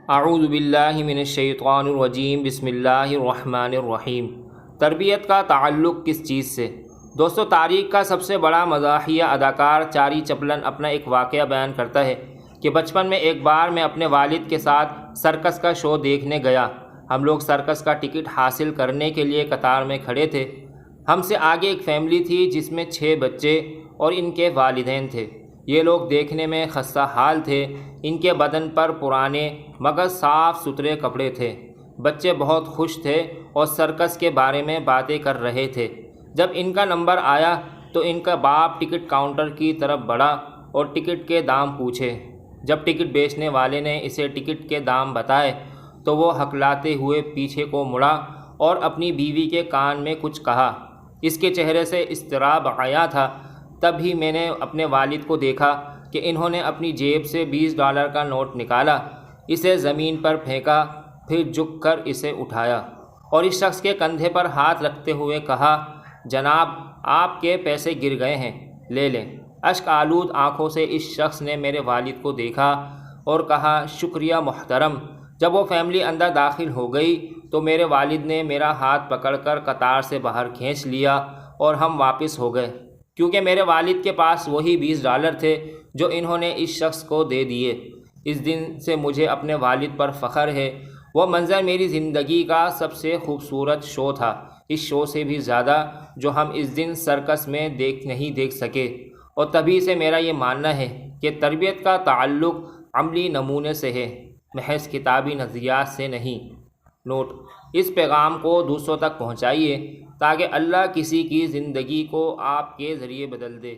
اعوذ باللہ من الشیطان الرجیم، بسم اللہ الرحمن الرحیم۔ تربیت کا تعلق کس چیز سے؟ دوستو، تاریخ کا سب سے بڑا مزاحیہ اداکار چاری چپلن اپنا ایک واقعہ بیان کرتا ہے کہ بچپن میں ایک بار میں اپنے والد کے ساتھ سرکس کا شو دیکھنے گیا۔ ہم لوگ سرکس کا ٹکٹ حاصل کرنے کے لیے قطار میں کھڑے تھے۔ ہم سے آگے ایک فیملی تھی جس میں 6 بچے اور ان کے والدین تھے۔ یہ لوگ دیکھنے میں خستہ حال تھے۔ ان کے بدن پر پرانے مگر صاف ستھرے کپڑے تھے۔ بچے بہت خوش تھے اور سرکس کے بارے میں باتیں کر رہے تھے۔ جب ان کا نمبر آیا تو ان کا باپ ٹکٹ کاؤنٹر کی طرف بڑھا اور ٹکٹ کے دام پوچھے۔ جب ٹکٹ بیچنے والے نے اسے ٹکٹ کے دام بتائے تو وہ ہکلاتے ہوئے پیچھے کو مڑا اور اپنی بیوی کے کان میں کچھ کہا۔ اس کے چہرے سے اضطراب آیا تھا۔ تب ہی میں نے اپنے والد کو دیکھا کہ انہوں نے اپنی جیب سے $20 کا نوٹ نکالا، اسے زمین پر پھینکا، پھر جھک کر اسے اٹھایا اور اس شخص کے کندھے پر ہاتھ رکھتے ہوئے کہا، جناب آپ کے پیسے گر گئے ہیں، لے لیں۔ اشک آلود آنکھوں سے اس شخص نے میرے والد کو دیکھا اور کہا، شکریہ محترم۔ جب وہ فیملی اندر داخل ہو گئی تو میرے والد نے میرا ہاتھ پکڑ کر قطار سے باہر کھینچ لیا اور ہم واپس ہو گئے، کیونکہ میرے والد کے پاس وہی $20 تھے جو انہوں نے اس شخص کو دے دیے۔ اس دن سے مجھے اپنے والد پر فخر ہے۔ وہ منظر میری زندگی کا سب سے خوبصورت شو تھا، اس شو سے بھی زیادہ جو ہم اس دن سرکس میں نہیں دیکھ سکے۔ اور تبھی سے میرا یہ ماننا ہے کہ تربیت کا تعلق عملی نمونے سے ہے، محض کتابی نظریات سے نہیں۔ نوٹ: اس پیغام کو دوسروں تک پہنچائیے تاکہ اللہ کسی کی زندگی کو آپ کے ذریعے بدل دے۔